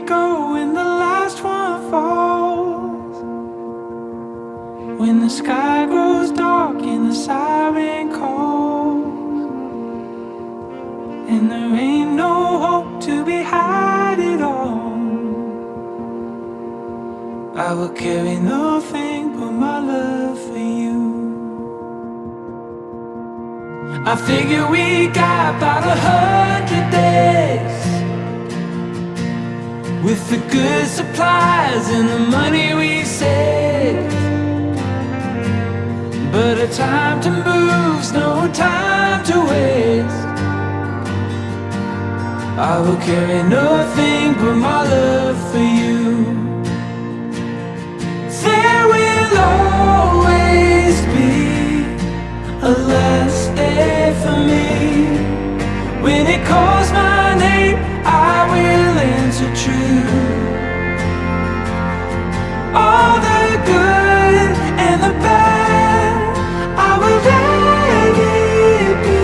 go when the last one falls? When the sky grows dark and the siren calls, and there ain't no hope to be had at all, I will carry nothing but my love for you. I figure we got about 100 days, with the good supplies and the money we saved. But a time to move's no time to waste. I will carry nothing but my love for you. There will always be a last day for me. When it calls my name, I will answer true. All the good and the bad, I will let it be.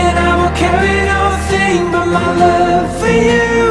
And I will carry nothing but my love for you.